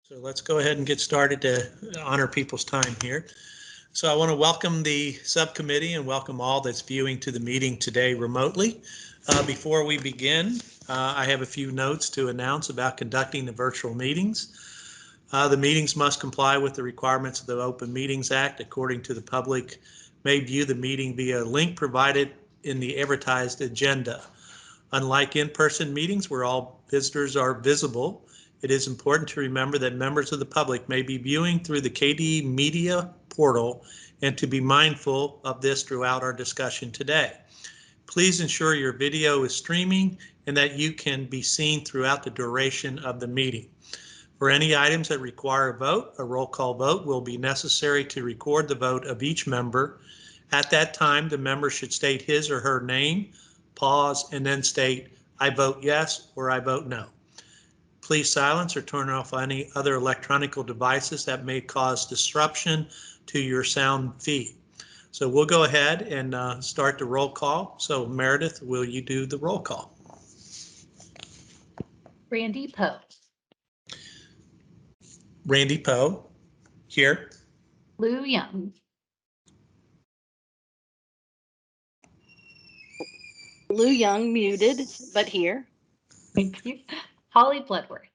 So let's go ahead and get started to honor people's time here. So I want to welcome the subcommittee and welcome all that's viewing to the meeting today remotely. Before we begin, I have a few notes to announce about conducting the virtual meetings. The meetings must comply with the requirements of the Open Meetings Act. According to the public, may view the meeting via a link provided in the advertised agenda. Unlike in-person meetings where all visitors are visible, it is important to remember that members of the public may be viewing through the KDE Media portal and to be mindful of this throughout our discussion today. Please ensure your video is streaming and that you can be seen throughout the duration of the meeting. For any items that require a vote, a roll call vote will be necessary to record the vote of each member. At that time, the member should state his or her name, pause, and then state, "I vote yes" or "I vote no." Please silence or turn off any other electronic devices that may cause disruption to your sound feed. So we'll go ahead and start the roll call. So Meredith, will you do the roll call? Randy Poe. Randy Poe, here. Lou Young. Lou Young, muted, but here. Thank you. Holly Bloodworth.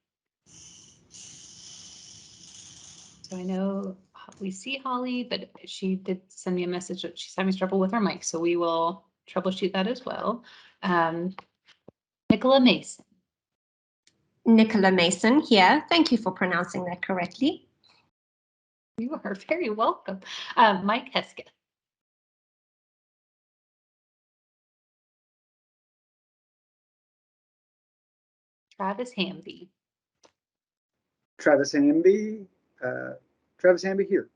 So I know we see Holly, but she did send me a message that she's having trouble with her mic, so we will troubleshoot that as well. Nicola Mason. Nicola Mason here. Thank you for pronouncing that correctly. You are very welcome. Mike Hesketh. Travis Hamby. Travis Hamby here.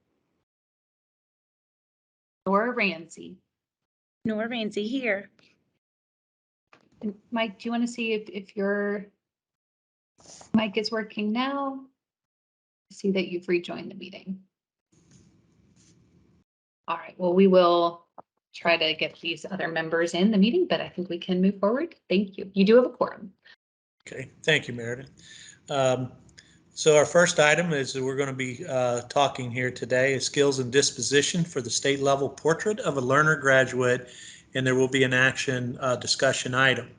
Nora Ramsey. Nora Ramsey here. And Mike, do you want to see if your mic is working now? See that you've rejoined the meeting. All right, well, we will try to get these other members in the meeting, but I think we can move forward. Thank you. You do have a quorum. Okay, thank you, Meredith. So our first item is that we're going to be talking here today is skills and disposition for the state level portrait of a learner graduate, and there will be an action discussion item.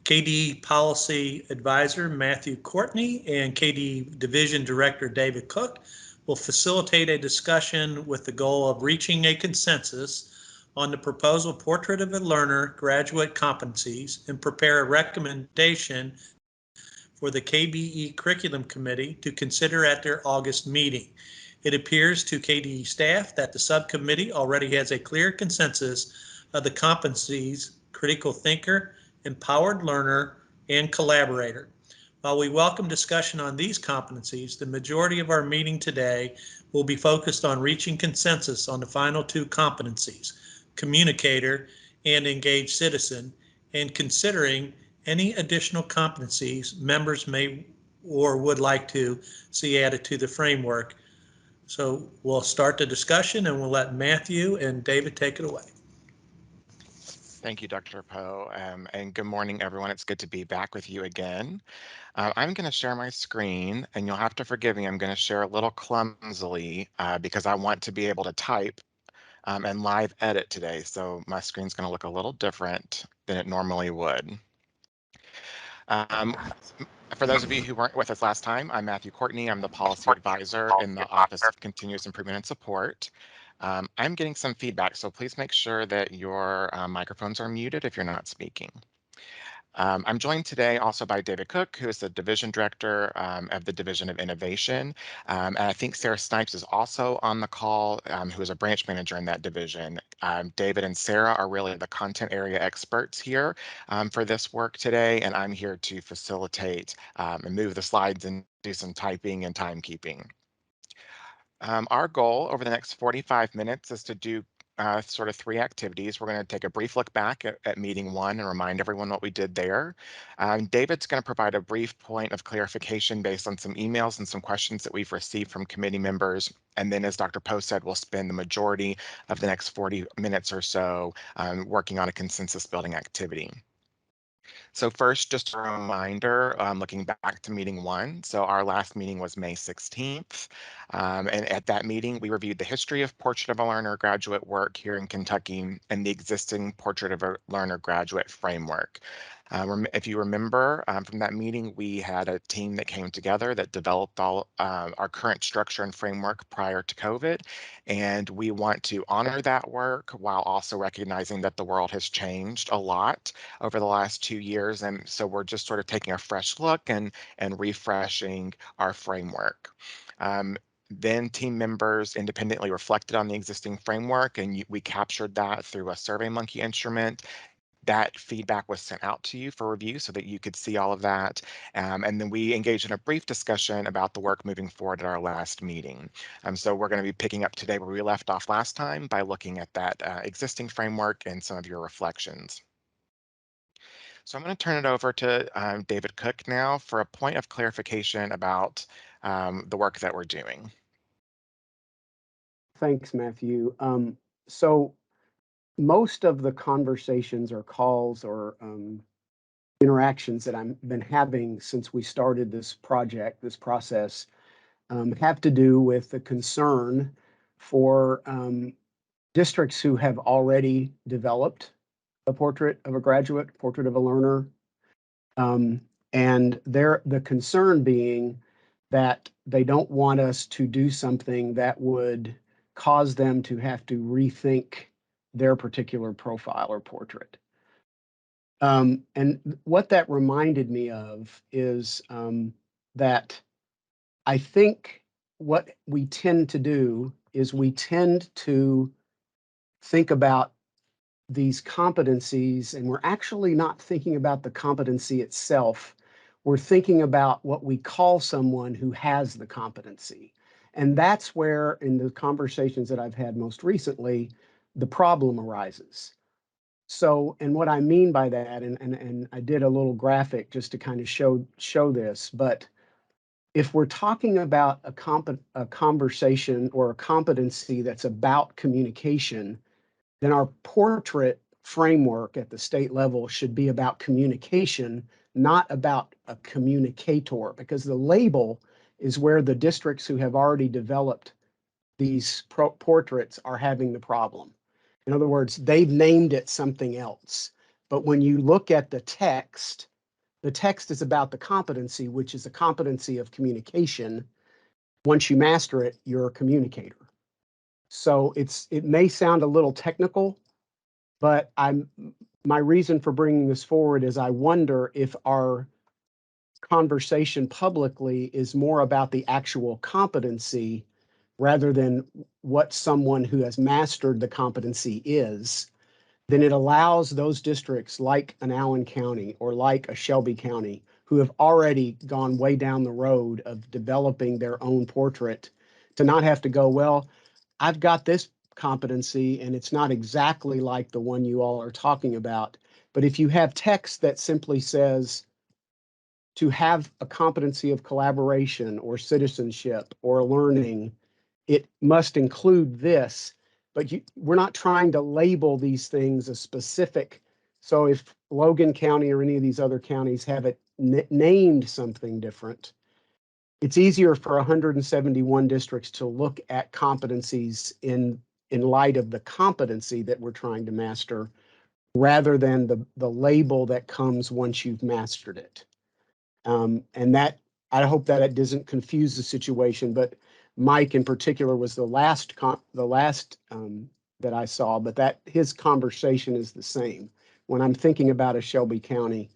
KDE Policy Advisor Matthew Courtney and KDE Division Director David Cook will facilitate a discussion with the goal of reaching a consensus on the proposal portrait of a learner graduate competencies and prepare a recommendation for the KBE Curriculum Committee to consider at their August meeting. It appears to KDE staff that the subcommittee already has a clear consensus of the competencies: critical thinker, empowered learner, and collaborator. While we welcome discussion on these competencies, the majority of our meeting today will be focused on reaching consensus on the final two competencies: communicator and engaged citizen, and considering any additional competencies members may or would like to see added to the framework. So we'll start the discussion and we'll let Matthew and David take it away. Thank you, Dr. Poe, and good morning, everyone. It's good to be back with you again. I'm going to share my screen, and you'll have to forgive me. I'm going to share a little clumsily because I want to be able to type and live edit today. So my screen's going to look a little different than it normally would. For those of you who weren't with us last time, I'm Matthew Courtney. I'm the Policy Advisor in the Office of Continuous Improvement and Support. I'm getting some feedback, so please make sure that your microphones are muted if you're not speaking. I'm joined today also by David Cook, who is the Division Director of the Division of Innovation. And I think Sarah Snipes is also on the call, who is a branch manager in that division. David and Sarah are really the content area experts here for this work today, and I'm here to facilitate and move the slides and do some typing and timekeeping. Our goal over the next 45 minutes is to do sort of three activities. We're going to take a brief look back at meeting one and remind everyone what we did there. David's going to provide a brief point of clarification based on some emails and some questions that we've received from committee members. And then, as Dr. Poe said, we'll spend the majority of the next 40 minutes or so working on a consensus building activity. So first, just a reminder, looking back to meeting 1. So our last meeting was May 16th. And at that meeting, we reviewed the history of Portrait of a Learner graduate work here in Kentucky and the existing Portrait of a Learner graduate framework. If you remember from that meeting, we had a team that came together that developed all our current structure and framework prior to COVID. And we want to honor that work while also recognizing that the world has changed a lot over the last 2 years. And so we're just sort of taking a fresh look and refreshing our framework. Then team members independently reflected on the existing framework, and we captured that through a SurveyMonkey instrument. That feedback was sent out to you for review so that you could see all of that. And then we engaged in a brief discussion about the work moving forward at our last meeting. So we're going to be picking up today where we left off last time by looking at that existing framework and some of your reflections. So I'm going to turn it over to David Cook now for a point of clarification about the work that we're doing. Thanks, Matthew. So most of the conversations or calls or interactions that I've been having since we started this project, this process, have to do with the concern for districts who have already developed a portrait of a graduate, portrait of a learner, and the concern being that they don't want us to do something that would cause them to have to rethink their particular profile or portrait. And what that reminded me of is that I think what we tend to do is we tend to think about these competencies, and we're actually not thinking about the competency itself. We're thinking about what we call someone who has the competency. And that's where, in the conversations that I've had most recently, the problem arises. So, and what I mean by that, and I did a little graphic just to kind of show this, but if we're talking about a conversation or a competency that's about communication, then our portrait framework at the state level should be about communication, not about a communicator, because the label is where the districts who have already developed these portraits are having the problem. In other words, they've named it something else. But when you look at the text is about the competency, which is the competency of communication. Once you master it, you're a communicator. So it may sound a little technical, but my reason for bringing this forward is I wonder if our conversation publicly is more about the actual competency rather than what someone who has mastered the competency is. Then it allows those districts like an Allen County or like a Shelby County who have already gone way down the road of developing their own portrait to not have to go, well, I've got this competency and it's not exactly like the one you all are talking about. But if you have text that simply says to have a competency of collaboration or citizenship or learning, it must include this. But we're not trying to label these things a specific. So if Logan County or any of these other counties have it named something different, it's easier for 171 districts to look at competencies in light of the competency that we're trying to master, rather than the label that comes once you've mastered it. And that, I hope that it doesn't confuse the situation, but Mike in particular was the last that I saw, but that his conversation is the same. When I'm thinking about a Shelby County,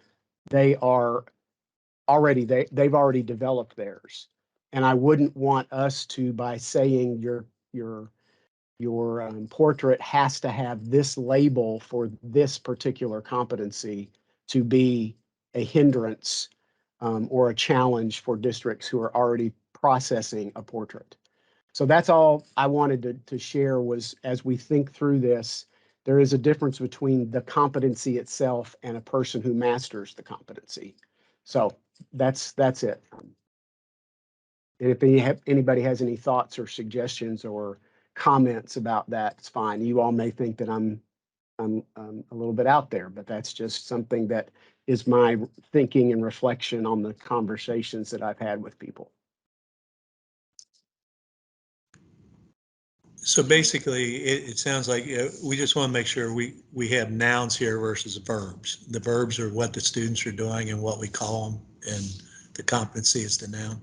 they've already developed theirs. And I wouldn't want us to, by saying your portrait has to have this label for this particular competency, to be a hindrance or a challenge for districts who are already processing a portrait. So that's all I wanted to share was, as we think through this, there is a difference between the competency itself and a person who masters the competency. So that's it. And if anybody has any thoughts or suggestions or comments about that, it's fine. You all may think that I'm a little bit out there, but that's just something that is my thinking and reflection on the conversations that I've had with people. So basically, it sounds like we just want to make sure we have nouns here versus verbs. The verbs are what the students are doing and what we call them, and the competency is the noun.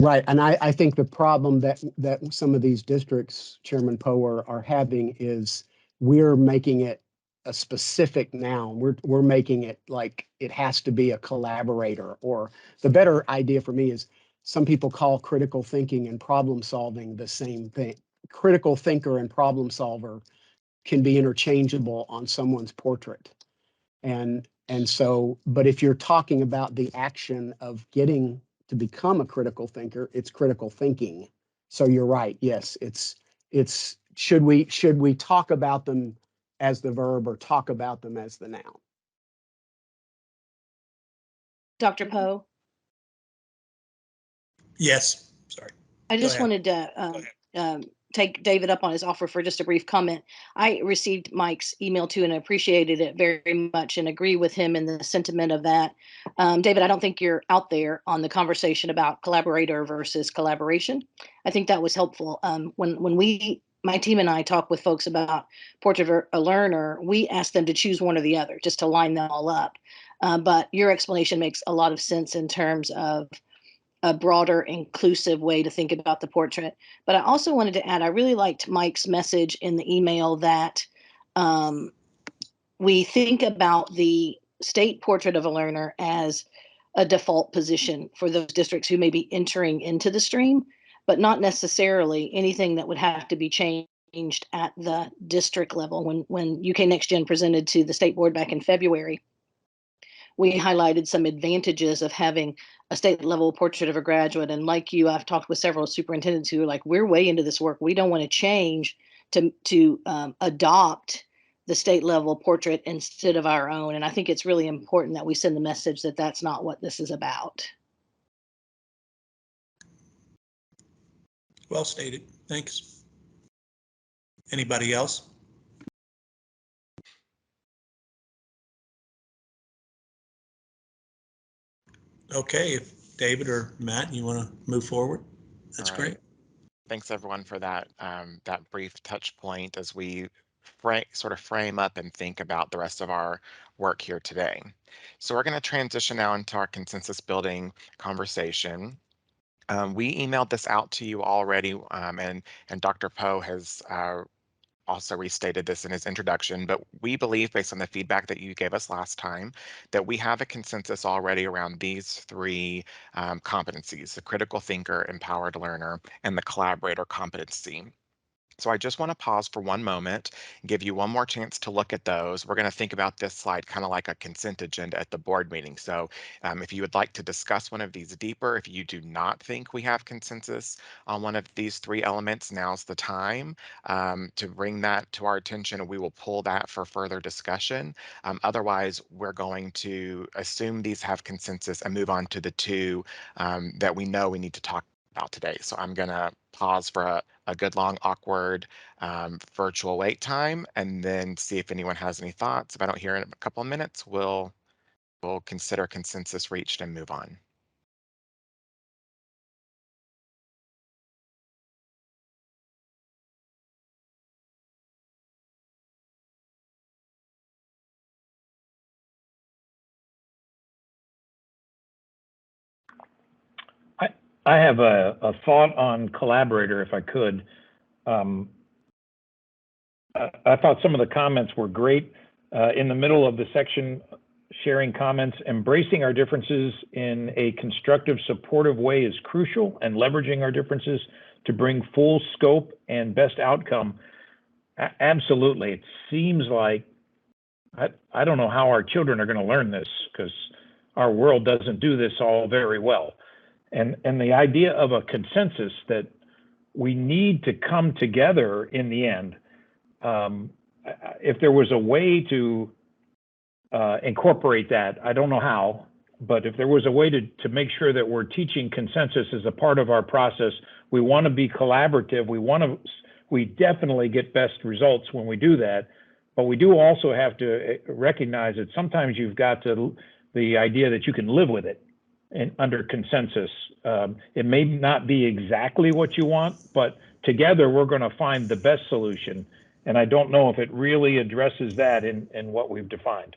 Right, and I think the problem that some of these districts, Chairman Poe, are having is we're making it a specific noun. We're making it like it has to be a collaborator, or the better idea for me is some people call critical thinking and problem solving the same thing. Critical thinker and problem solver can be interchangeable on someone's portrait. And so, but if you're talking about the action of getting to become a critical thinker, it's critical thinking. So you're right. Yes, it's should we talk about them as the verb or talk about them as the noun? Dr. Poe, Yes, sorry. I Go just ahead. wanted to take David up on his offer for just a brief comment. I received Mike's email too and appreciated it very much and agree with him in the sentiment of that. David, I don't think you're out there on the conversation about collaborator versus collaboration. I think that was helpful. When my team and I talk with folks about Portrait of a Learner, we ask them to choose one or the other just to line them all up. But your explanation makes a lot of sense in terms of a broader, inclusive way to think about the portrait. But I also wanted to add, I really liked Mike's message in the email that we think about the state portrait of a learner as a default position for those districts who may be entering into the stream, but not necessarily anything that would have to be changed at the district level. When UK Next Gen presented to the state board back in February, we highlighted some advantages of having a state level portrait of a graduate. And like you, I've talked with several superintendents who are like, we're way into this work. We don't want to change to adopt the state level portrait instead of our own. And I think it's really important that we send the message that that's not what this is about. Well stated. Thanks. Anybody else? Okay, if David or Matt, you want to move forward, that's great. Thanks everyone for that that brief touch point as we sort of frame up and think about the rest of our work here today. So we're going to transition now into our consensus building conversation. We emailed this out to you already, and Dr. Poe has also restated this in his introduction, but we believe, based on the feedback that you gave us last time, that we have a consensus already around these three competencies: the critical thinker, empowered learner, and the collaborator competency. So I just want to pause for one moment and give you one more chance to look at those. We're going to think about this slide kind of like a consent agenda at the board meeting. So if you would like to discuss one of these deeper, if you do not think we have consensus on one of these three elements, now's the time to bring that to our attention, and we will pull that for further discussion. Otherwise, we're going to assume these have consensus and move on to the two that we know we need to talk about today. So I'm going to pause for a good long awkward virtual wait time and then see if anyone has any thoughts. If I don't hear in a couple of minutes, we'll consider consensus reached and move on. I have a thought on collaborator, if I could. I thought some of the comments were great. In the middle of the section, sharing comments, embracing our differences in a constructive, supportive way is crucial, and leveraging our differences to bring full scope and best outcome. Absolutely. It seems like, I don't know how our children are going to learn this, because our world doesn't do this all very well. And the idea of a consensus that we need to come together in the end. If there was a way to incorporate that, I don't know how, but if there was a way to make sure that we're teaching consensus as a part of our process, we want to be collaborative. We definitely get best results when we do that, But we do also have to recognize that sometimes you've got the idea that you can live with it and under consensus. It may not be exactly what you want, but together we're going to find the best solution. And I don't know if it really addresses that in what we've defined.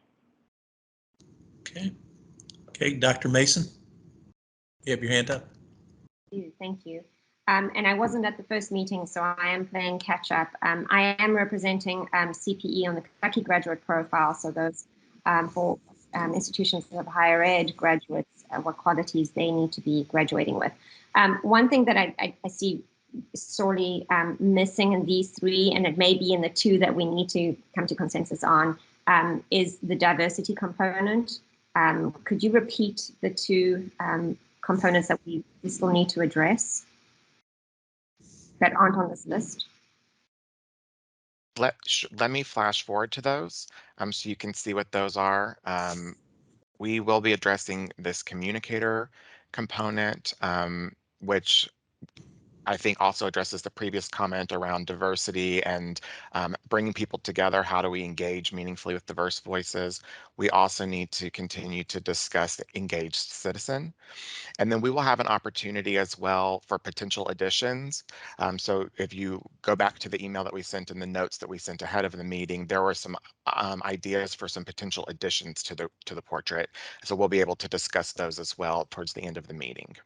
Okay. Okay, Dr. Mason, you have your hand up. Thank you. And I wasn't at the first meeting, so I am playing catch up. I am representing CPE on the Kentucky graduate profile, so those for institutions of higher ed graduates, what qualities they need to be graduating with. One thing that I see sorely missing in these three, and it may be in the two that we need to come to consensus on, is the diversity component. Could you repeat the two components that we still need to address that aren't on this list? Let me flash forward to those so you can see what those are. We will be addressing this communicator component, which I think also addresses the previous comment around diversity and bringing people together. How do we engage meaningfully with diverse voices? We also need to continue to discuss the engaged citizen. And then we will have an opportunity as well for potential additions. So if you go back to the email that we sent and the notes that we sent ahead of the meeting, there were some ideas for some potential additions to the portrait. So we'll be able to discuss those as well towards the end of the meeting.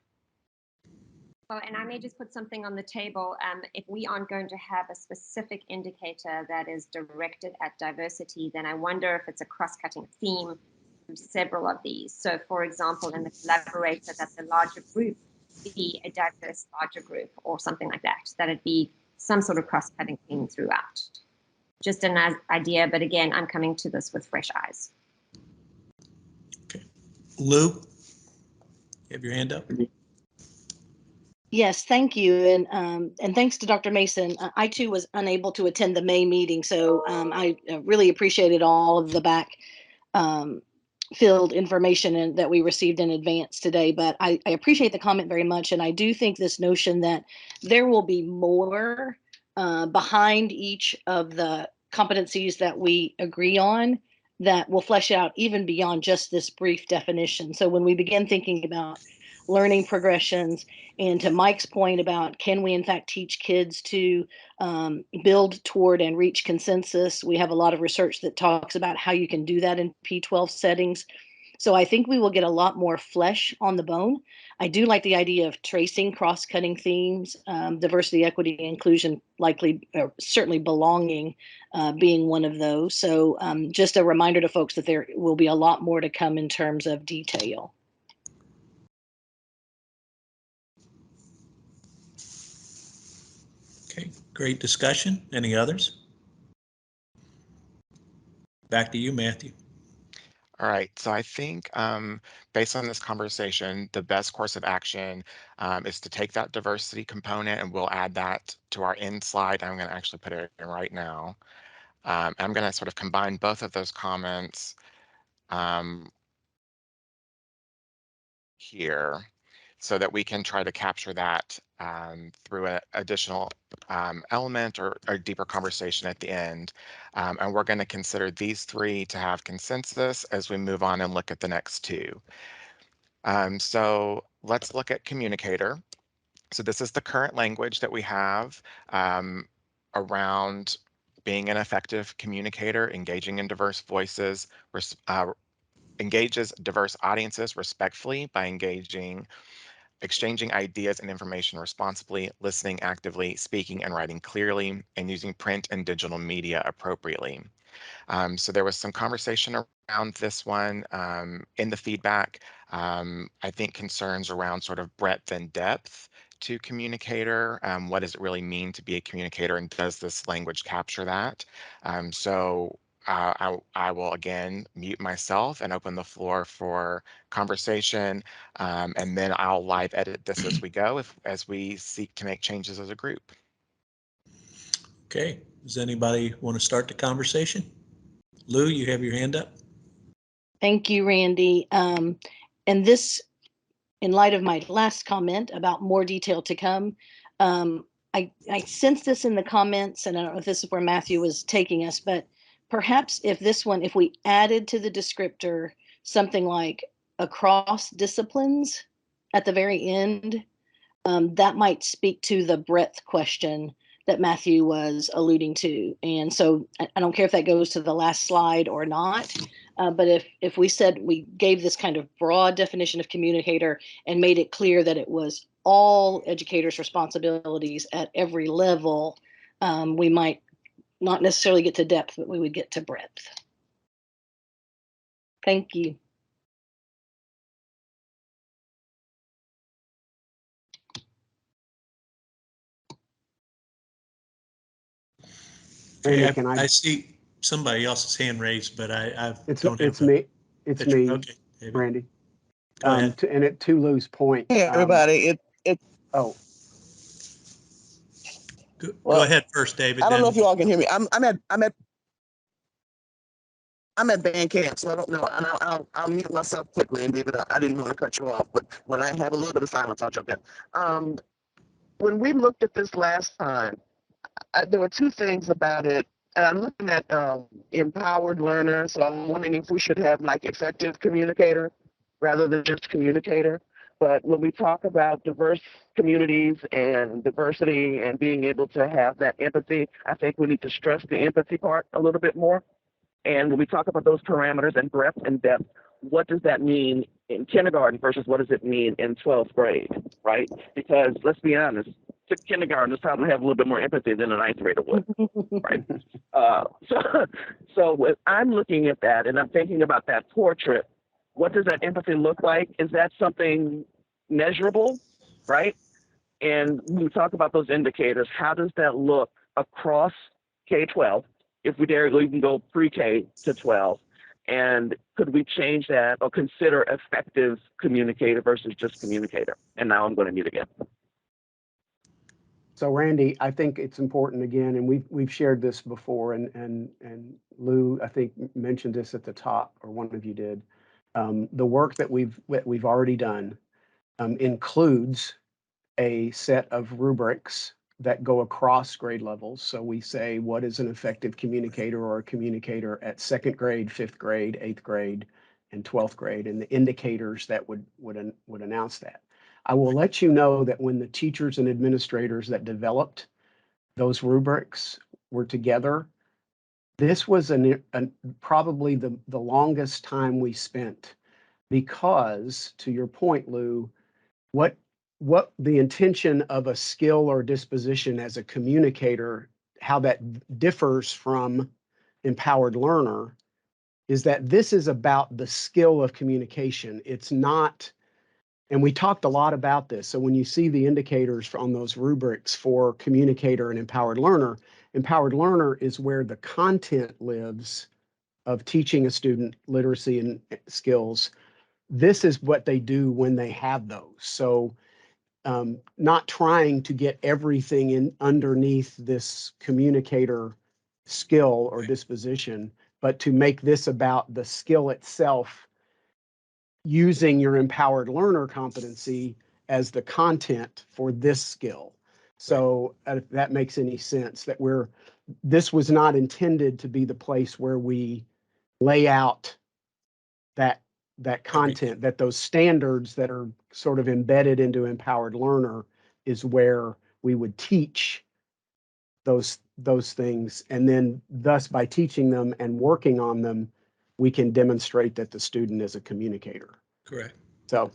Well, and I may just put something on the table. If we aren't going to have a specific indicator that is directed at diversity, then I wonder if it's a cross-cutting theme through several of these. So, for example, in the collaborator, that the larger group be a diverse larger group or something like that, that it be some sort of cross-cutting theme throughout. Just an idea, but again, I'm coming to this with fresh eyes. Okay. Lou, you have your hand up. Yes, thank you. And thanks to Dr. Mason. I too was unable to attend the May meeting, so I really appreciated all of the back filled information that we received in advance today. But I appreciate the comment very much. And I do think this notion that there will be more behind each of the competencies that we agree on that will flesh out even beyond just this brief definition. So when we begin thinking about learning progressions, and to Mike's point about can we in fact teach kids to build toward and reach consensus, we have a lot of research that talks about how you can do that in P12 settings. So I think we will get a lot more flesh on the bone. I do like the idea of tracing cross-cutting themes, diversity, equity, inclusion, likely, certainly belonging being one of those. So just a reminder to folks that there will be a lot more to come in terms of detail. Okay, great discussion. Any others? Back to you, Matthew. All right, so I think based on this conversation, the best course of action is to take that diversity component, and we'll add that to our end slide. I'm going to actually put it in right now. I'm going to sort of combine both of those comments here so that we can try to capture that through an additional element or a deeper conversation at the end. And we're going to consider these three to have consensus as we move on and look at the next two. So let's look at communicator. So this is the current language that we have around being an effective communicator, engaging in diverse voices, engages diverse audiences respectfully by exchanging ideas and information responsibly, listening actively, speaking and writing clearly, and using print and digital media appropriately. So there was some conversation around this one in the feedback. I think concerns around sort of breadth and depth to communicator. What does it really mean to be a communicator, and does this language capture that? I will again mute myself and open the floor for conversation, and then I'll live edit this as we go as we seek to make changes as a group. Okay, does anybody want to start the conversation? Lou, you have your hand up. Thank you, Randy. And this, in light of my last comment about more detail to come, I sense this in the comments, and I don't know if this is where Matthew was taking us, but perhaps if we added to the descriptor something like across disciplines at the very end, that might speak to the breadth question that Matthew was alluding to. And so I don't care if that goes to the last slide or not, but if we said we gave this kind of broad definition of communicator and made it clear that it was all educators' responsibilities at every level, we might not necessarily get to depth, but we would get to breadth. Thank you. Okay, Randy, I see somebody else's hand raised, but I It's don't have me. a It's picture. me, Okay, David, Randy. go ahead. And to Lou's point. Hey, everybody. Oh, Go Well, ahead first, David. I don't know Then if you all can hear me. I'm at band camp, so I don't know. And I'll mute myself quickly. And David, I didn't want to cut you off, but when I have a little bit of silence, I'll jump in. When we looked at this last time, there were two things about it. And I'm looking at empowered learner, so I'm wondering if we should have like effective communicator rather than just communicator. But when we talk about diverse communities and diversity and being able to have that empathy, I think we need to stress the empathy part a little bit more. And when we talk about those parameters and breadth and depth, what does that mean in kindergarten versus what does it mean in 12th grade, right? Because let's be honest, kindergartners probably have a little bit more empathy than a ninth grader would, right? So when I'm looking at that and I'm thinking about that portrait, what does that empathy look like? Is that something measurable, right? And when we talk about those indicators, how does that look across K-12? If we dare, we can go pre-K to 12. And could we change that or consider effective communicator versus just communicator? And now I'm going to mute again. so Randy, I think it's important again, and we've shared this before, and Lou, I think, mentioned this at the top, or one of you did. The work that we've already done includes a set of rubrics that go across grade levels. So we say, what is an effective communicator or a communicator at 2nd grade, 5th grade, 8th grade, and 12th grade, and the indicators that would announce that. I will let you know that when the teachers and administrators that developed those rubrics were together, this was probably the longest time we spent, because, to your point, Lou, what the intention of a skill or disposition as a communicator, how that differs from empowered learner, is that this is about the skill of communication. It's not, and we talked a lot about this. So when you see the indicators on those rubrics for communicator and empowered learner is where the content lives of teaching a student literacy and skills. This is what they do when they have those. So not trying to get everything in underneath this communicator skill or disposition, but to make this about the skill itself, using your empowered learner competency as the content for this skill. So if that makes any sense, that this was not intended to be the place where we lay out that content, that those standards that are sort of embedded into empowered learner is where we would teach those things. And then thus, by teaching them and working on them, we can demonstrate that the student is a communicator. Correct. So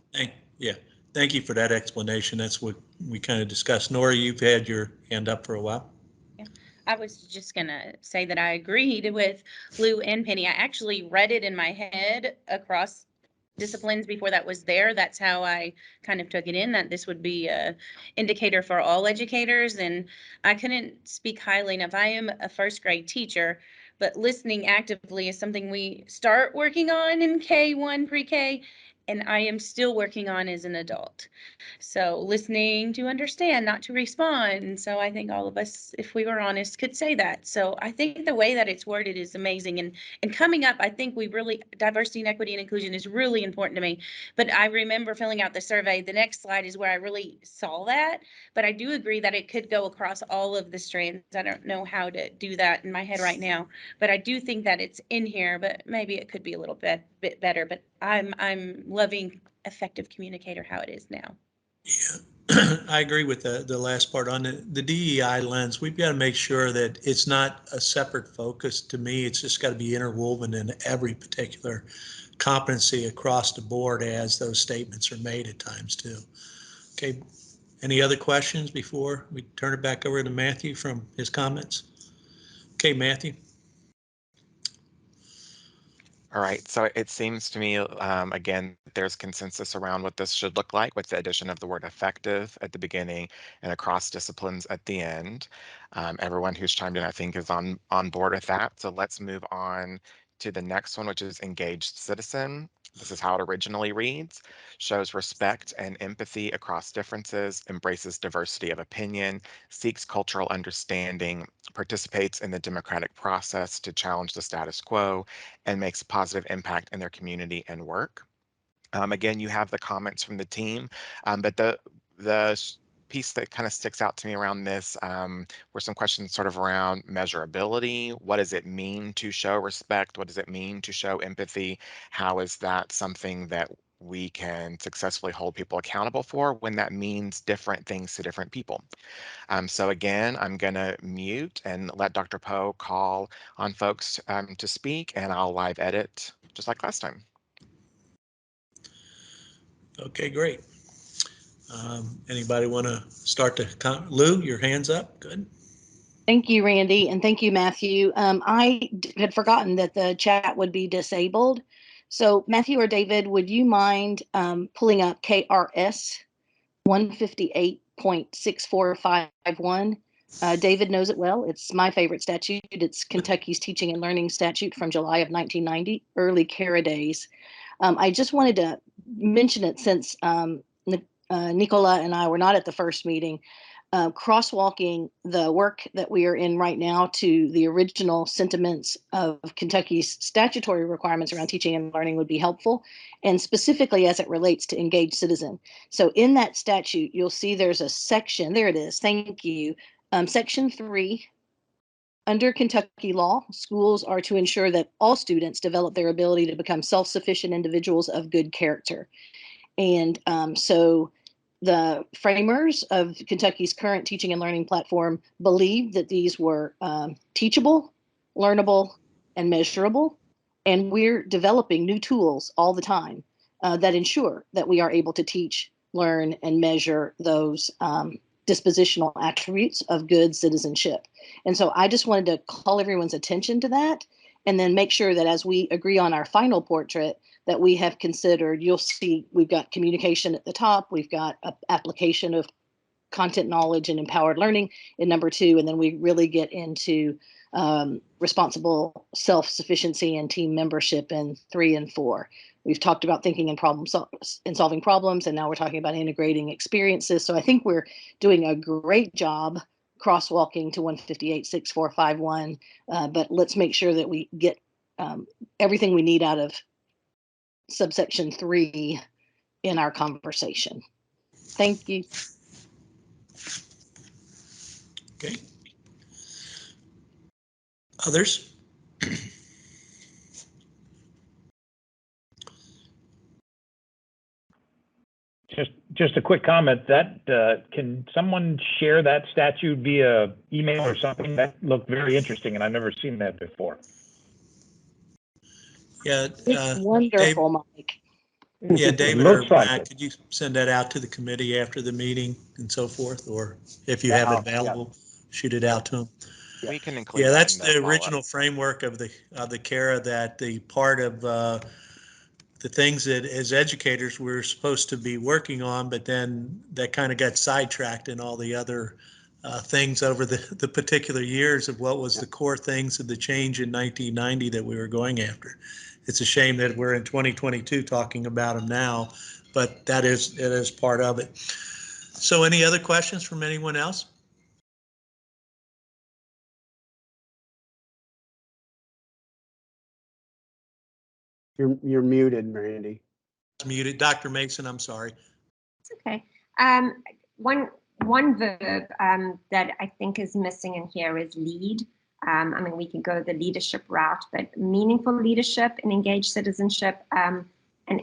thank you for that explanation. That's what we kind of discussed. Nora, you've had your hand up for a while. I was just going to say that I agreed with Lou and Penny. I actually read it in my head across disciplines before that was there. That's how I kind of took it in, that this would be a indicator for all educators. And I couldn't speak highly enough. I am a 1st grade teacher, but listening actively is something we start working on in K1 pre-K. and I am still working on as an adult. So listening to understand, not to respond. And so I think all of us, if we were honest, could say that. So I think the way that it's worded is amazing. And coming up, I think we really, diversity and equity and inclusion is really important to me. But I remember filling out the survey. The next slide is where I really saw that. But I do agree that it could go across all of the strands. I don't know how to do that in my head right now, but I do think that it's in here, but maybe it could be a little bit better. But I'm loving effective communicator how it is now. Yeah, I agree with the last part on the DEI lens. We've got to make sure that it's not a separate focus. To me, it's just got to be interwoven in every particular competency across the board as those statements are made at times too. Okay, any other questions before we turn it back over to Matthew from his comments? Okay, Matthew. All right, so it seems to me, again, there's consensus around what this should look like with the addition of the word effective at the beginning and across disciplines at the end. Everyone who's chimed in, I think, is on board with that. So let's move on to the next one, which is engaged citizen. This is how it originally reads: shows respect and empathy across differences, embraces diversity of opinion, seeks cultural understanding, participates in the democratic process to challenge the status quo, and makes a positive impact in their community and work. Again, you have the comments from the team, but the piece that kind of sticks out to me around this were some questions sort of around measurability. What does it mean to show respect? What does it mean to show empathy? How is that something that we can successfully hold people accountable for when that means different things to different people? So again, I'm going to mute and let Dr. Poe call on folks to speak, and I'll live edit just like last time. Okay, great. Anybody want to start to Lou, your hand's up. Good. Thank you, Randy, and thank you, Matthew. I had forgotten that the chat would be disabled. So Matthew or David, would you mind pulling up KRS 158.6451? David knows it well. It's my favorite statute. It's Kentucky's teaching and learning statute from July of 1990, early Kara days. I just wanted to mention it since Nicola and I were not at the first meeting. Crosswalking the work that we are in right now to the original sentiments of Kentucky's statutory requirements around teaching and learning would be helpful, and specifically as it relates to engaged citizen. So in that statute, you'll see there's a section, there it is, thank you, Section 3. Under Kentucky law, schools are to ensure that all students develop their ability to become self-sufficient individuals of good character. And so the framers of Kentucky's current teaching and learning platform believed that these were teachable, learnable, and measurable. And we're developing new tools all the time that ensure that we are able to teach, learn, and measure those dispositional attributes of good citizenship. And so I just wanted to call everyone's attention to that, and then make sure that as we agree on our final portrait, that we have considered, you'll see we've got communication at the top, we've got application of content knowledge and empowered learning in number 2, and then we really get into responsible self-sufficiency and team membership in 3 and 4. We've talked about thinking and solving problems, and now we're talking about integrating experiences. So I think we're doing a great job crosswalking to 158.6451, but let's make sure that we get everything we need out of subsection 3 in our conversation. Thank you. Okay. Others? Just a quick comment that can someone share that statute via email or something? That looked very interesting, and I've never seen that before. Yeah, It's wonderful, Dave, Mike. yeah, David or Looks like Matt, it. could you send that out to the committee after the meeting and so forth, or if you have it available, shoot it out to them. We can include Yeah, that that's in the follow-up. original framework of the CARA, that the part of the things that as educators we're supposed to be working on, but then that kind of got sidetracked in all the other things over the particular years of what was the core things of the change in 1990 that we were going after. it's a shame that we're in 2022 talking about them now, but it is part of it. So any other questions from anyone else? You're muted, Randy. Muted. Dr. Mason, I'm sorry. It's okay. One verb that I think is missing in here is lead. I mean, we can go the leadership route, but meaningful leadership and engaged citizenship. And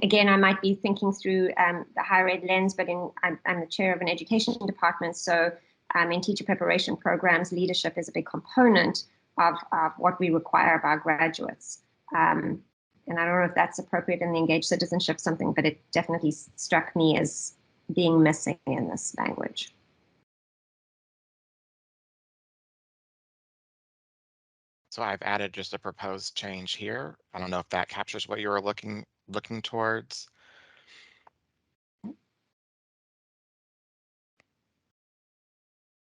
again, I might be thinking through the higher ed lens, but I'm the chair of an education department. So in teacher preparation programs, leadership is a big component of what we require of our graduates. And I don't know if that's appropriate in the engaged citizenship something, but it definitely struck me as being missing in this language. So I've added just a proposed change here. I don't know if that captures what you were looking towards.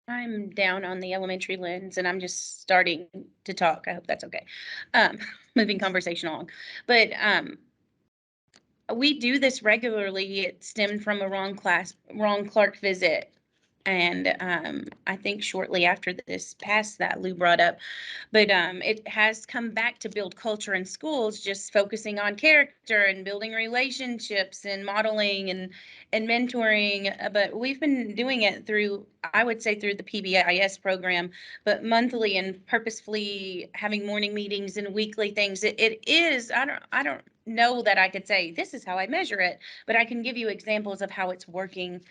I'm down on the elementary lens and I'm just starting to talk. I hope that's okay. Moving conversation along. But we do this regularly. It stemmed from a wrong Clark visit. And I think shortly after this passed that Lou brought up, but it has come back to build culture in schools, just focusing on character and building relationships and modeling and mentoring. But we've been doing it through, I would say, through the PBIS program, but monthly and purposefully having morning meetings and weekly things. It is, I don't know that I could say this is how I measure it, but I can give you examples of how it's working.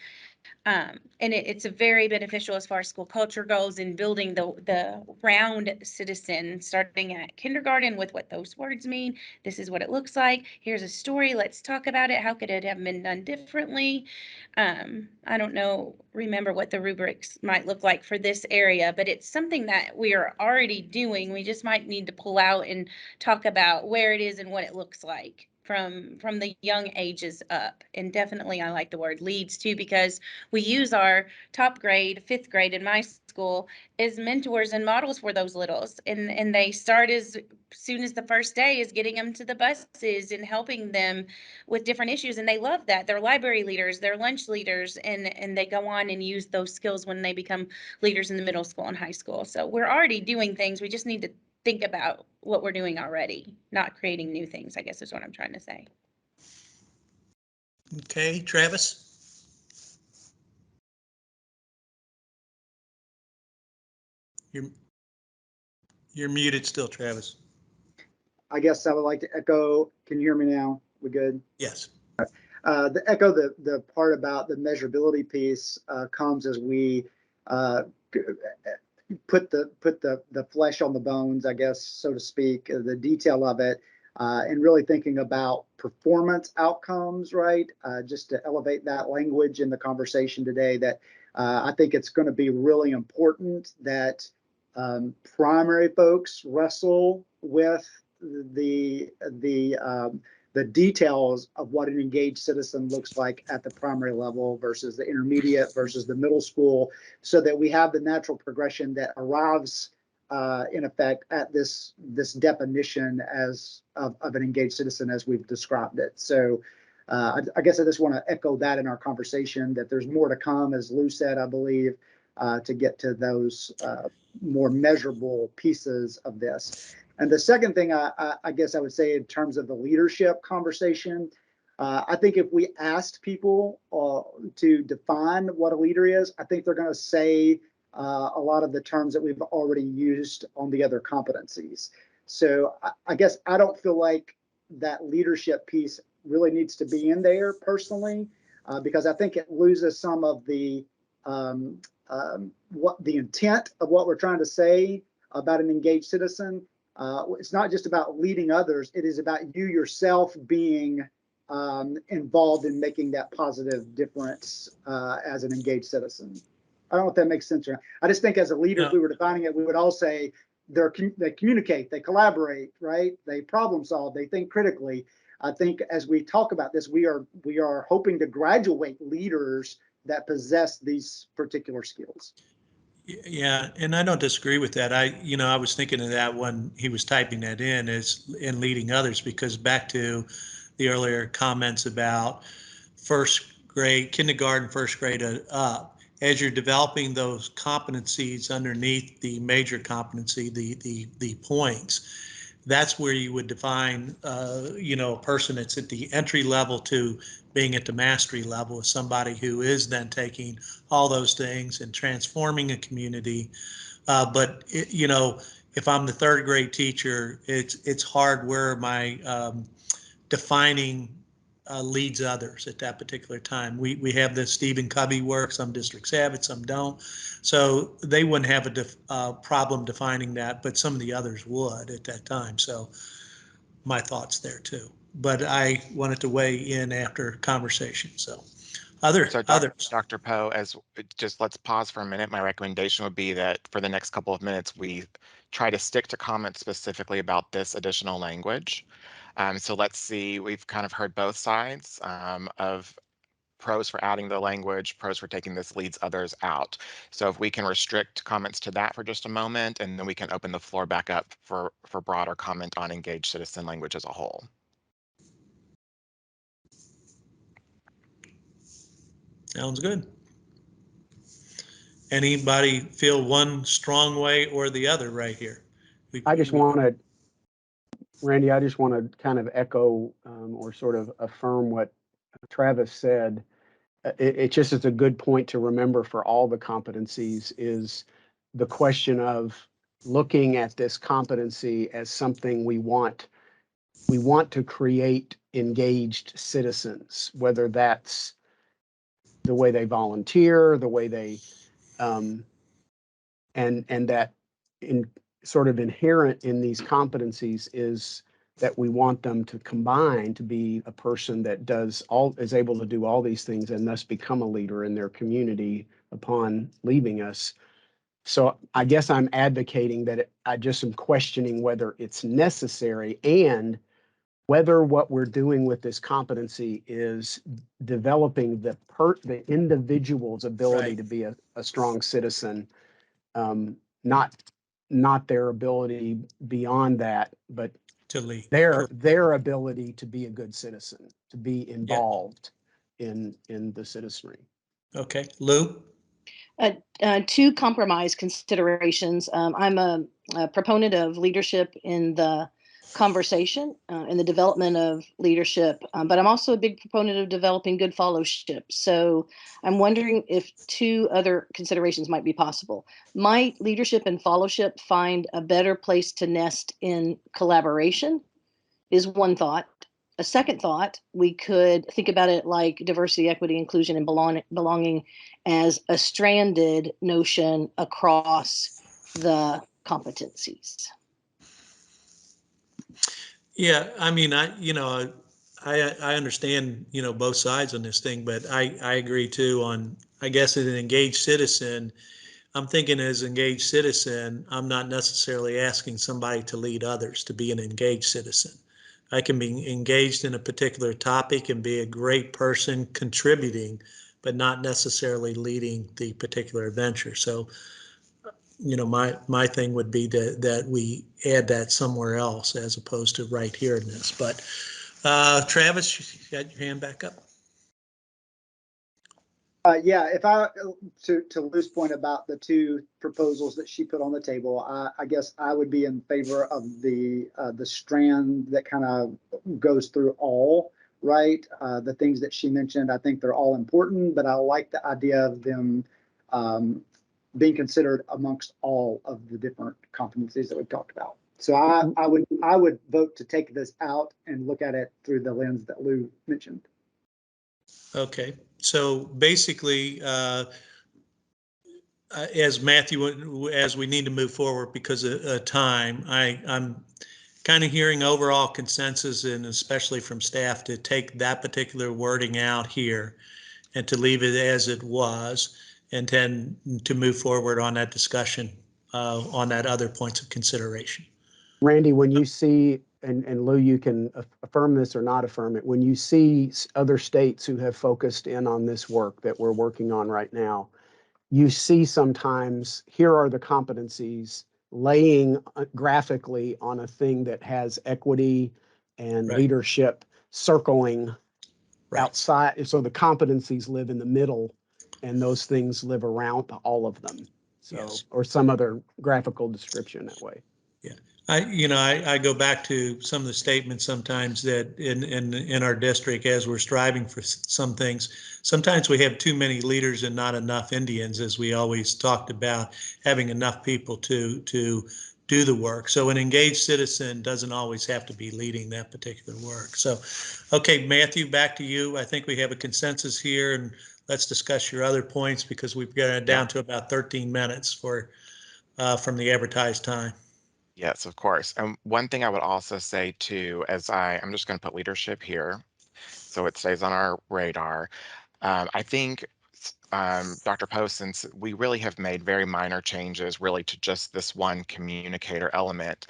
And it's a very beneficial as far as school culture goes in building the round citizen, starting at kindergarten with what those words mean. This is what it looks like. Here's a story. Let's talk about it. How could it have been done differently? I don't remember what the rubrics might look like for this area, but it's something that we are already doing. We just might need to pull out and talk about where it is and what it looks like from the young ages up. And definitely I like the word leads too, because we use our top grade, 5th grade in my school, as mentors and models for those littles. And they start as soon as the first day is getting them to the buses and helping them with different issues. And they love that. They're library leaders, they're lunch leaders, and they go on and use those skills when they become leaders in the middle school and high school. So we're already doing things. We just need to think about what we're doing already, not creating new things, I guess is what I'm trying to say. Okay, Travis? You're muted still, Travis. I guess I would like to echo, can you hear me now? We good? Yes. The echo, the part about the measurability piece comes as we put the flesh on the bones, I guess, so to speak, the detail of it, and really thinking about performance outcomes, right? Just to elevate that language in the conversation today, that I think it's going to be really important that primary folks wrestle with the details of what an engaged citizen looks like at the primary level versus the intermediate versus the middle school, so that we have the natural progression that arrives in effect at this definition of an engaged citizen as we've described it. So I guess I just want to echo that in our conversation, that there's more to come, as Lou said, I believe, to get to those more measurable pieces of this. And the second thing I guess I would say in terms of the leadership conversation, I think if we asked people to define what a leader is, I think they're going to say a lot of the terms that we've already used on the other competencies. So I guess I don't feel like that leadership piece really needs to be in there personally, because I think it loses some of the what the intent of what we're trying to say about an engaged citizen. It's not just about leading others. It is about you yourself being involved in making that positive difference as an engaged citizen. I don't know if that makes sense. I just think as a leader, if we were defining it, we would all say they communicate, they collaborate, right? They problem solve, they think critically. I think as we talk about this, we are hoping to graduate leaders that possess these particular skills. Yeah, and I don't disagree with that. I was thinking of that when he was typing that in as in leading others, because back to the earlier comments about first grade, kindergarten, first grade up, as you're developing those competencies underneath the major competency, the points, that's where you would define, a person that's at the entry level to being at the mastery level is somebody who is then taking all those things and transforming a community. If I'm the third grade teacher, it's hard where my defining leads others at that particular time. We have the Stephen Covey work. Some districts have it, some don't. So they wouldn't have a problem defining that, but some of the others would at that time. So my thoughts there too. But I wanted to weigh in after conversation. So So others. Dr. Poe, just let's pause for a minute. My recommendation would be that for the next couple of minutes, we try to stick to comments specifically about this additional language. So let's see, we've kind of heard both sides of pros for adding the language, pros for taking this leads others out. So if we can restrict comments to that for just a moment, and then we can open the floor back up for broader comment on engaged citizen language as a whole. Sounds good. Anybody feel one strong way or the other right here? Randy, I just want to kind of echo or sort of affirm what Travis said. It just is a good point to remember for all the competencies is the question of looking at this competency as something we want to create engaged citizens, whether that's the way they volunteer, the way they and that in sort of inherent in these competencies is that we want them to combine to be a person that is able to do all these things and thus become a leader in their community upon leaving us. So I guess I'm advocating that I just am questioning whether it's necessary and whether what we're doing with this competency is developing the individual's ability Right. to be a strong citizen, not their ability beyond that, but To lead. their ability to be a good citizen, to be involved in the citizenry. Okay, Lou? Two compromise considerations. I'm a proponent of leadership in the conversation and the development of leadership, but I'm also a big proponent of developing good fellowship. So I'm wondering if two other considerations might be possible. Might leadership and fellowship find a better place to nest in collaboration? Is one thought. A second thought, we could think about it like diversity, equity, inclusion, and belonging as a stranded notion across the competencies. Yeah, I mean, I understand, both sides on this thing, but I agree too on, I guess, as an engaged citizen, I'm thinking as an engaged citizen, I'm not necessarily asking somebody to lead others to be an engaged citizen. I can be engaged in a particular topic and be a great person contributing, but not necessarily leading the particular adventure. So, my thing would be that we add that somewhere else as opposed to right here in this. But Travis, you got your hand back up. Yeah, to Lou's point about the two proposals that she put on the table, I guess I would be in favor of the strand that kind of goes through all, right? The things that she mentioned, I think they're all important, but I like the idea of them being considered amongst all of the different competencies that we've talked about. So I would vote to take this out and look at it through the lens that Lou mentioned. Okay, so basically, as Matthew, as we need to move forward because of time, I'm kind of hearing overall consensus, and especially from staff, to take that particular wording out here and to leave it as it was, and then to move forward on that discussion on that other points of consideration. Randy, when you see, and Lou, you can affirm this or not affirm it, when you see other states who have focused in on this work that we're working on right now, you see sometimes, here are the competencies, laying graphically on a thing that has equity and Right. leadership circling Right. outside. So the competencies live in the middle and those things live around all of them. So, Yes. or some other graphical description that way. Yeah, I go back to some of the statements sometimes that in our district, as we're striving for some things, sometimes we have too many leaders and not enough Indians, as we always talked about, having enough people to do the work. So an engaged citizen doesn't always have to be leading that particular work. So, okay, Matthew, back to you. I think we have a consensus here, and let's discuss your other points because we've got it down to about 13 minutes for from the advertised time. Yes, of course. And one thing I would also say too, I'm just going to put leadership here, so it stays on our radar. I think Dr. Poe, since we really have made very minor changes really to just this one communicator element,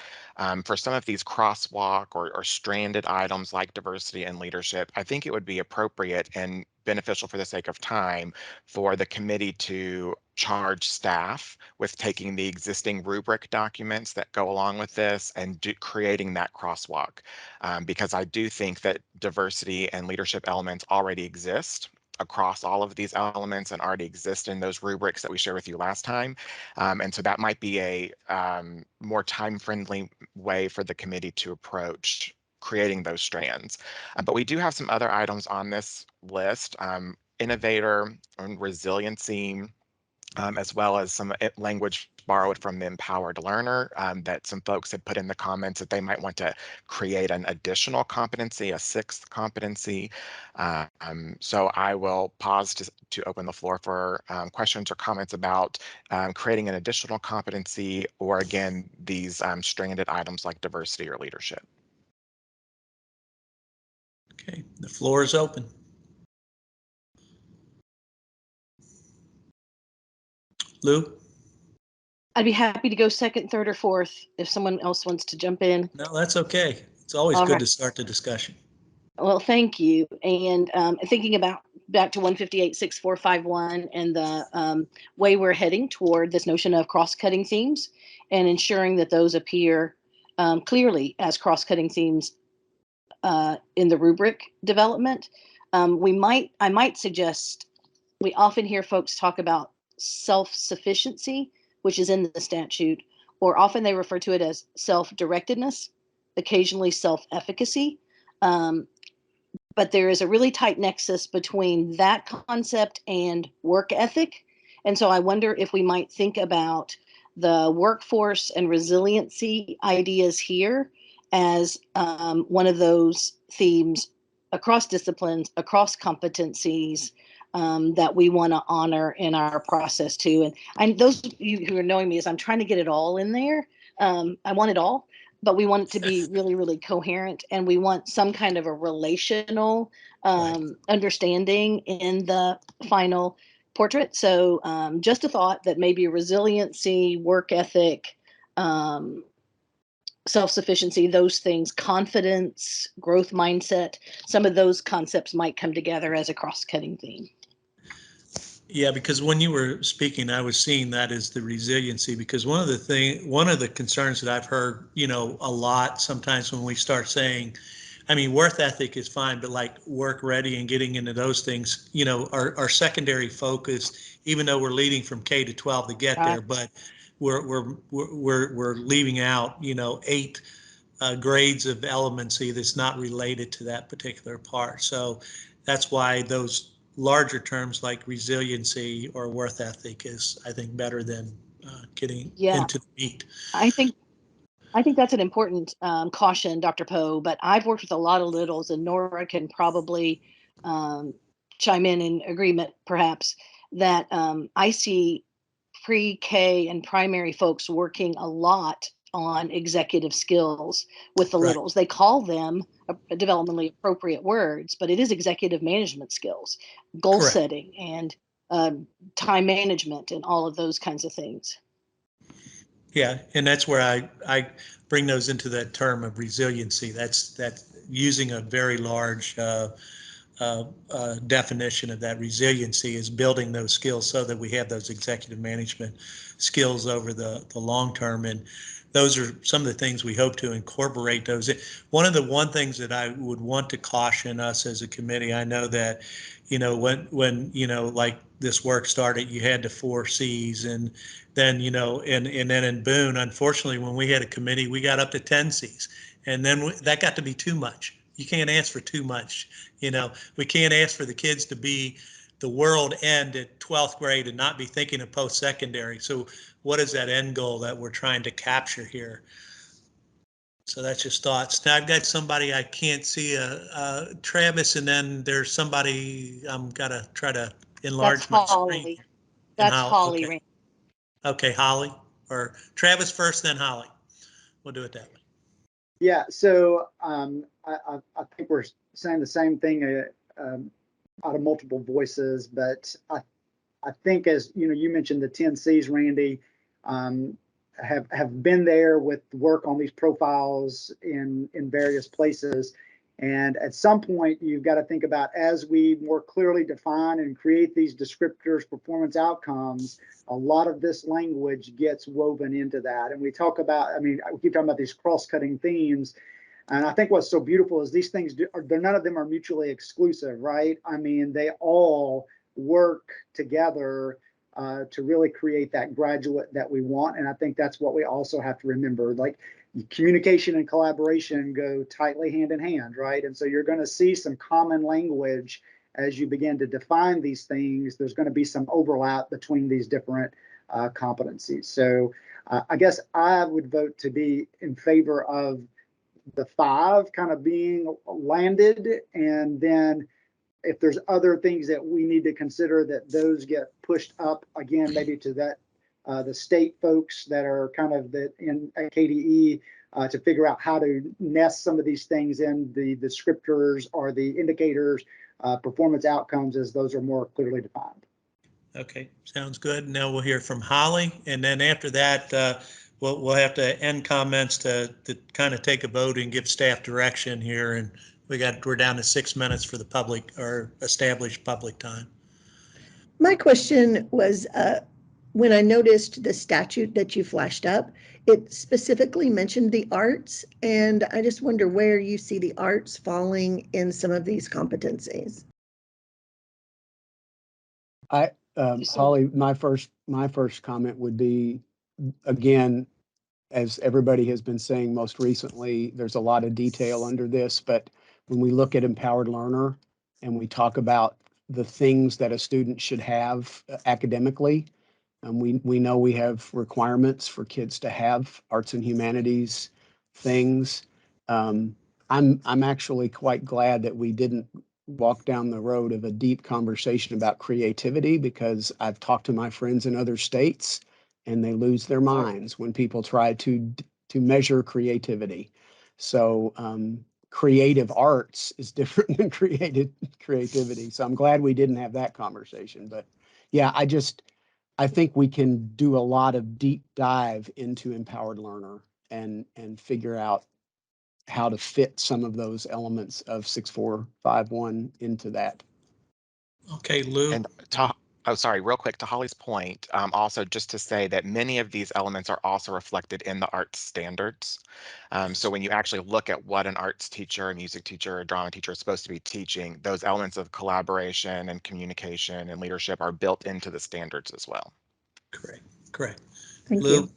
for some of these crosswalk or stranded items like diversity and leadership, I think it would be appropriate and beneficial for the sake of time for the committee to charge staff with taking the existing rubric documents that go along with this and creating that crosswalk. Because I do think that diversity and leadership elements already exist across all of these elements and already exist in those rubrics that we shared with you last time. And so that might be a more time-friendly way for the committee to approach creating those strands. But we do have some other items on this list. Innovator and Resiliency, as well as some language borrowed from the Empowered Learner that some folks had put in the comments that they might want to create an additional competency, a sixth competency. So I will pause to open the floor for questions or comments about creating an additional competency, or again, these stranded items like diversity or leadership. Okay, the floor is open. Lou? I'd be happy to go second, third, or fourth if someone else wants to jump in. No, that's okay. It's always All good right. to start the discussion. Well, thank you. And thinking about back to 158-6451 and the way we're heading toward this notion of cross-cutting themes and ensuring that those appear clearly as cross-cutting themes in the rubric development, I might suggest, we often hear folks talk about self-sufficiency, which is in the statute, or often they refer to it as self-directedness, occasionally self-efficacy. But there is a really tight nexus between that concept and work ethic. And so I wonder if we might think about the workforce and resiliency ideas here as one of those themes across disciplines, across competencies, that we want to honor in our process too. And those of you who are knowing me, is I'm trying to get it all in there. I want it all, but we want it to be really, really coherent, and we want some kind of a relational understanding in the final portrait. So just a thought that maybe resiliency, work ethic, self-sufficiency, those things, confidence, growth mindset, some of those concepts might come together as a cross-cutting theme. Yeah, because when you were speaking, I was seeing that as the resiliency, because one of the concerns that I've heard, a lot sometimes when we start saying, I mean, work ethic is fine, but like work ready and getting into those things, our secondary focus, even though we're leading from K to 12 to get there, but we're leaving out, 8 grades of elemency that's not related to that particular part. So that's why those larger terms like resiliency or worth ethic is, I think, better than getting into the meat. I think that's an important caution, Dr. Poe, but I've worked with a lot of littles, and Nora can probably chime in agreement, perhaps, that I see pre-K and primary folks working a lot on executive skills with the littles. They call them developmentally appropriate words, but it is executive management skills, goal setting, and time management, and all of those kinds of things. Yeah, and that's where I bring those into that term of resiliency. That's using a very large definition of that resiliency is building those skills so that we have those executive management skills over the long term. And those are some of the things we hope to incorporate those. One of the things that I would want to caution us as a committee, I know that, when like this work started, you had the 4 C's, and then, and then in Boone, unfortunately, when we had a committee, we got up to 10 C's, and then that got to be too much. You can't ask for too much. We can't ask for the kids to be the world end at 12th grade and not be thinking of post-secondary. So what is that end goal that we're trying to capture here? So that's just thoughts. Now I've got somebody I can't see, Travis, and then there's somebody I'm gotta try to enlarge That's my Holly. screen. That's Holly. Okay. Okay, Holly, or Travis first, then Holly. We'll do it that way. Yeah, so I think we're saying the same thing out of multiple voices, but I think, as you mentioned the 10 C's, Randy, have been there with work on these profiles in various places. And at some point, you've got to think about, as we more clearly define and create these descriptors, performance outcomes, a lot of this language gets woven into that. And we talk about, we keep talking about these cross-cutting themes. And I think what's so beautiful is these things, none of them are mutually exclusive, right? They all work together to really create that graduate that we want. And I think that's what we also have to remember. Like, communication and collaboration go tightly hand in hand, right? And so you're going to see some common language as you begin to define these things. There's going to be some overlap between these different competencies. So I guess I would vote to be in favor of the 5 kind of being landed, and then if there's other things that we need to consider, that those get pushed up again, maybe to that the state folks that are kind of in KDE to figure out how to nest some of these things in the descriptors or the indicators, performance outcomes, as those are more clearly defined. Okay, sounds good. Now we'll hear from Holly, and then after that, we'll have to end comments to kind of take a vote and give staff direction here. And we're down to 6 minutes for the public or established public time. My question was, when I noticed the statute that you flashed up, it specifically mentioned the arts, and I just wonder where you see the arts falling in some of these competencies. Holly, my first comment would be, again, as everybody has been saying most recently, there's a lot of detail under this, but when we look at empowered learner and we talk about the things that a student should have academically, we know we have requirements for kids to have arts and humanities things. I'm actually quite glad that we didn't walk down the road of a deep conversation about creativity, because I've talked to my friends in other states and they lose their minds when people try to measure creativity. So creative arts is different than creativity. So I'm glad we didn't have that conversation. But yeah, I think we can do a lot of deep dive into empowered learner and figure out how to fit some of those elements of 6451 into that. Okay, Lou. And sorry, real quick, to Holly's point, also just to say that many of these elements are also reflected in the arts standards. So when you actually look at what an arts teacher, a music teacher, a drama teacher is supposed to be teaching, those elements of collaboration and communication and leadership are built into the standards as well. Correct. Thank Lou? you.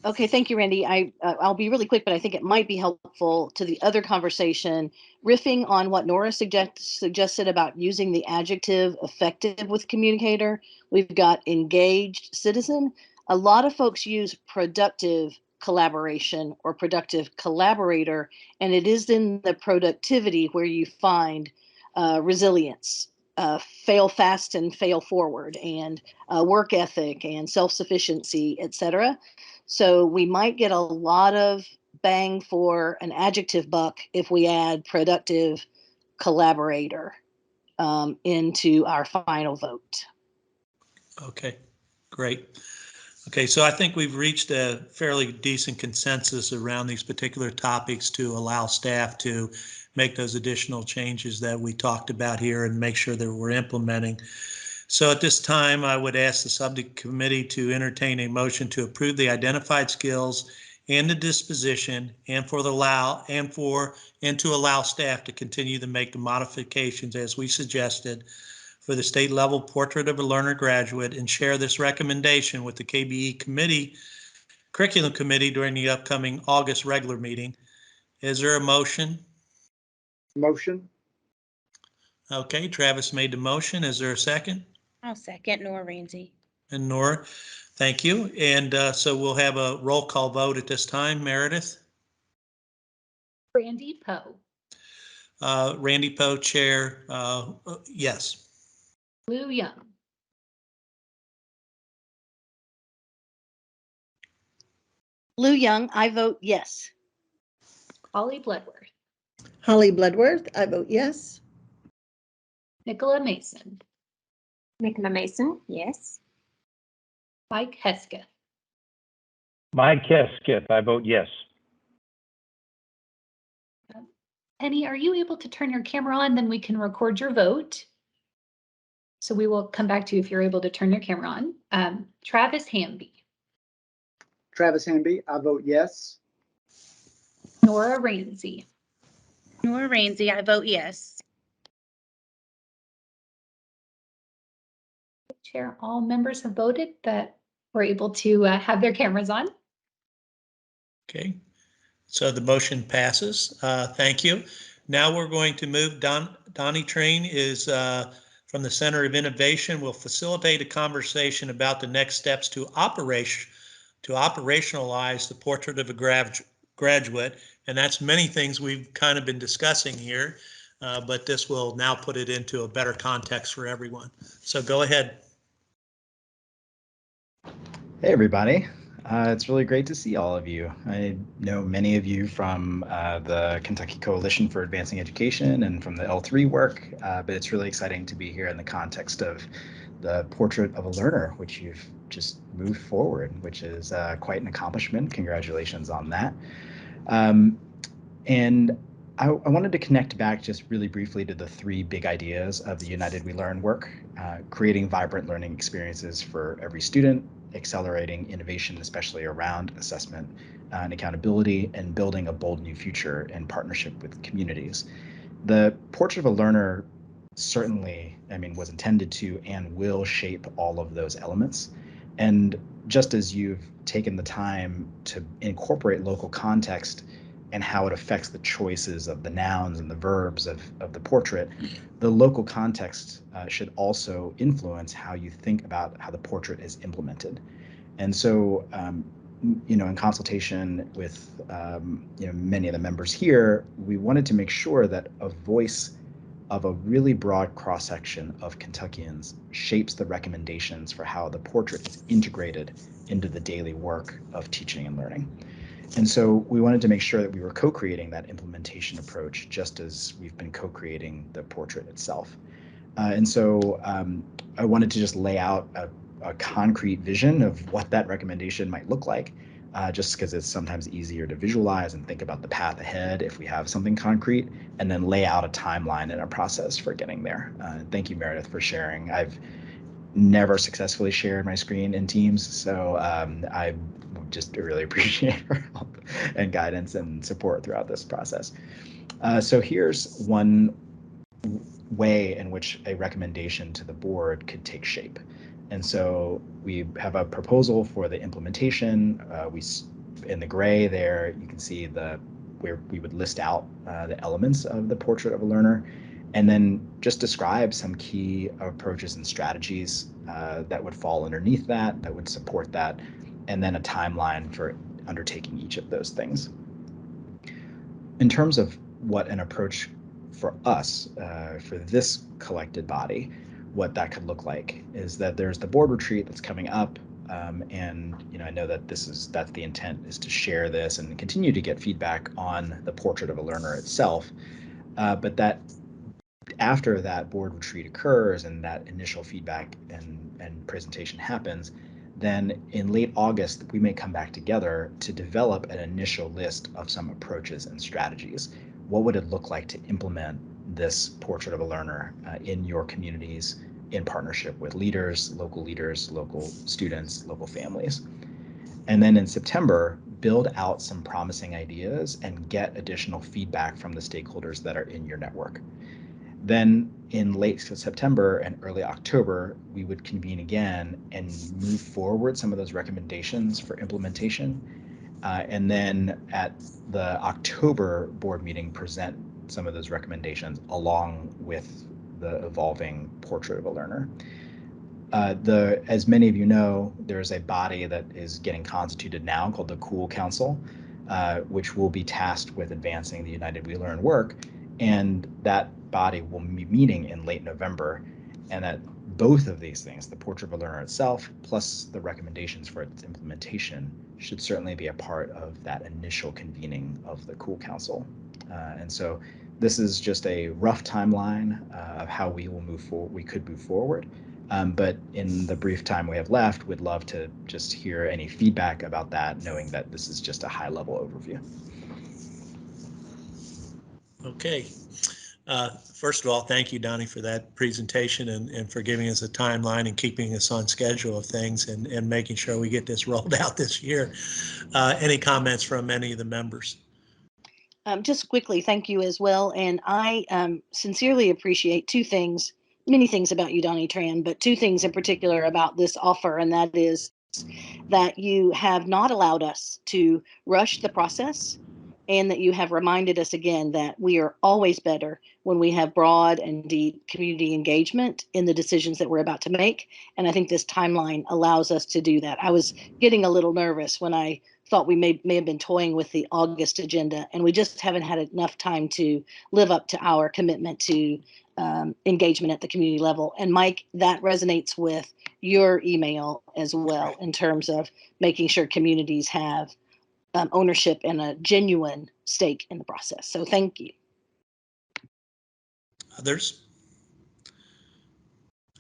Okay, thank you, Randy. I'll be really quick, but I think it might be helpful to the other conversation, riffing on what Nora suggested about using the adjective effective with communicator. We've got engaged citizen. A lot of folks use productive collaboration or productive collaborator, and it is in the productivity where you find resilience, fail fast and fail forward, and work ethic and self-sufficiency, etc. So we might get a lot of bang for an adjective buck if we add productive collaborator into our final vote. Okay, great. Okay, so I think we've reached a fairly decent consensus around these particular topics to allow staff to make those additional changes that we talked about here and make sure that we're implementing. So at this time, I would ask the subcommittee to entertain a motion to approve the identified skills and the disposition and to allow staff to continue to make the modifications as we suggested for the state level Portrait of a Learner graduate and share this recommendation with the KBE curriculum committee during the upcoming August regular meeting. Is there a motion? Motion. Okay, Travis made the motion. Is there a second? I'll second Nora Ramsey. And Nora, thank you. And so we'll have a roll call vote at this time. Meredith? Randy Poe, Randy Poe, chair, yes. Lou Young, Lou Young, I vote yes. Holly Bloodworth, Holly Bloodworth, I vote yes. Nicola Mason, Nicola Mason, yes. Mike Hesketh, Mike Hesketh, I vote yes. Penny, are you able to turn your camera on? Then we can record your vote. So we will come back to you if you're able to turn your camera on. Travis Hamby, Travis Hamby, I vote yes. Nora Ramsey, Nora Ramsey, I vote yes. Chair, all members have voted that were able to have their cameras on. Okay, so the motion passes. Thank you. Now we're going to move. Donnie Train is from the Center of Innovation. Will facilitate a conversation about the next steps to operationalize the Portrait of a Graduate. And that's many things we've kind of been discussing here, but this will now put it into a better context for everyone. So go ahead. Hey everybody, it's really great to see all of you. I know many of you from the Kentucky Coalition for Advancing Education and from the L3 work, but it's really exciting to be here in the context of the Portrait of a Learner, which you've just moved forward, which is quite an accomplishment. Congratulations on that. And I wanted to connect back just really briefly to the three big ideas of the United We Learn work, creating vibrant learning experiences for every student, accelerating innovation, especially around assessment and accountability, and building a bold new future in partnership with communities. The Portrait of a Learner certainly, was intended to and will shape all of those elements. And just as you've taken the time to incorporate local context and how it affects the choices of the nouns and the verbs of the portrait, the local context should also influence how you think about how the portrait is implemented. And so, in consultation with many of the members here, we wanted to make sure that a voice of a really broad cross-section of Kentuckians shapes the recommendations for how the portrait is integrated into the daily work of teaching and learning. And so we wanted to make sure that we were co-creating that implementation approach, just as we've been co-creating the portrait itself. And so I wanted to just lay out a concrete vision of what that recommendation might look like, just because it's sometimes easier to visualize and think about the path ahead if we have something concrete, and then lay out a timeline and a process for getting there. Thank you, Meredith, for sharing. I've never successfully shared my screen in Teams, so I just really appreciate her help and guidance and support throughout this process. So here's one way in which a recommendation to the board could take shape. And so we have a proposal for the implementation. In the gray there, you can see where we would list out the elements of the Portrait of a Learner, and then just describe some key approaches and strategies that would fall underneath that would support that, and then a timeline for undertaking each of those things. In terms of what an approach for us, for this collected body, what that could look like is that there's the board retreat that's coming up, and I know that that's the intent, is to share this and continue to get feedback on the Portrait of a Learner itself, but that after that board retreat occurs and that initial feedback and presentation happens, then in late August, we may come back together to develop an initial list of some approaches and strategies. what would it look like to implement this portrait of a learner in your communities in partnership with leaders, local students, local families. And then in September, build out some promising ideas and get additional feedback from the stakeholders that are in your network. Then in late September and early October, we would convene again and move forward some of those recommendations for implementation. And then at the October board meeting, present some of those recommendations along with the evolving portrait of a learner. As many of you know, there's a body that is getting constituted now called the Cool Council, which will be tasked with advancing the United We Learn work. And that body will be meeting in late November, and that both of these things, the portrait of a learner itself, plus the recommendations for its implementation, should certainly be a part of that initial convening of the Cool Council. And so this is just a rough timeline of how we will move forward. We could move forward. But in the brief time we have left, we'd love to just hear any feedback about that, knowing that this is just a high-level overview. Okay. First of all, thank you, Donnie, for that presentation and for giving us a timeline and keeping us on schedule of things and making sure we get this rolled out this year. Any comments from any of the members? Just quickly, thank you as well. And I sincerely appreciate two things, many things about you, Donnie Tran, but two things in particular about this offer, and that is that you have not allowed us to rush the process, and that you have reminded us again that we are always better when we have broad and deep community engagement in the decisions that we're about to make. And I think this timeline allows us to do that. I was getting a little nervous when I thought we may have been toying with the August agenda, and we just haven't had enough time to live up to our commitment to engagement at the community level. And Mike, that resonates with your email as well in terms of making sure communities have ownership and a genuine stake in the process. So thank you. Others?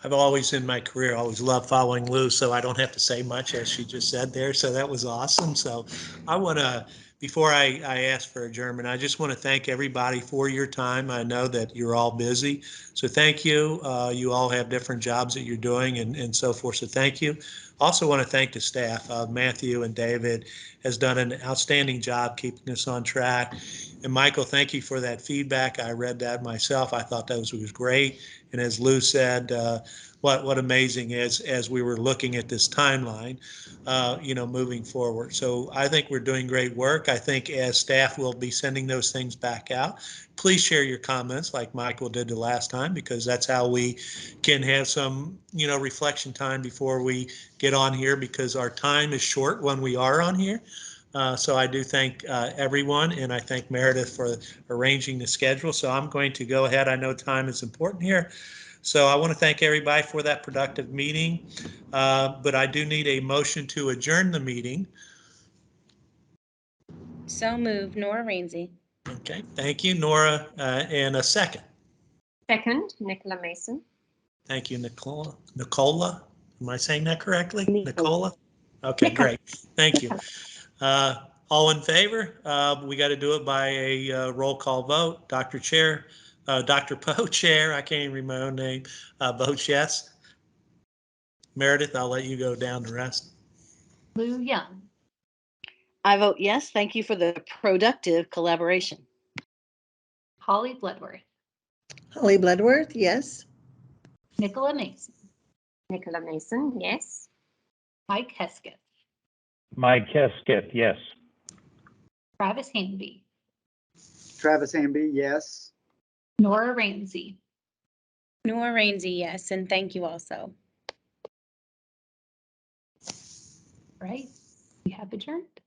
I've always in my career always loved following Lou, so I don't have to say much, as she just said there. So that was awesome. So I want to, before I ask for adjournment, I just want to thank everybody for your time. I know that you're all busy, so thank you. You all have different jobs that you're doing and so forth, so thank you. Also want to thank the staff. Matthew and David has done an outstanding job keeping us on track. And Michael, thank you for that feedback. I read that myself. I thought that was great. And as Lou said, what amazing is as we were looking at this timeline, moving forward. So I think we're doing great work. I think as staff will be sending those things back out. Please share your comments like Michael did the last time, because that's how we can have some, reflection time before we get on here, because our time is short when we are on here. So I do thank everyone, and I thank Meredith for arranging the schedule. So I'm going to go ahead. I know time is important here. So I want to thank everybody for that productive meeting, but I do need a motion to adjourn the meeting. So moved, Nora Rainsy. Okay, thank you, Nora, and a second. Second, Nicola Mason. Thank you, Nicola. Nicola, am I saying that correctly? Nicola. Okay, great. Thank you. All in favor? We got to do it by a roll call vote. Dr. Poe, Chair, I can't even remember my own name, votes yes. Meredith, I'll let you go down the rest. Lou Young. I vote yes. Thank you for the productive collaboration. Holly Bloodworth. Holly Bloodworth, yes. Nicola Mason. Nicola Mason, yes. Mike Hesketh. Mike Hesketh, yes. Travis Hanby. Travis Hamby, yes. Nora Ramsey. Nora Rainsy, yes, and thank you also. Right, we have adjourned.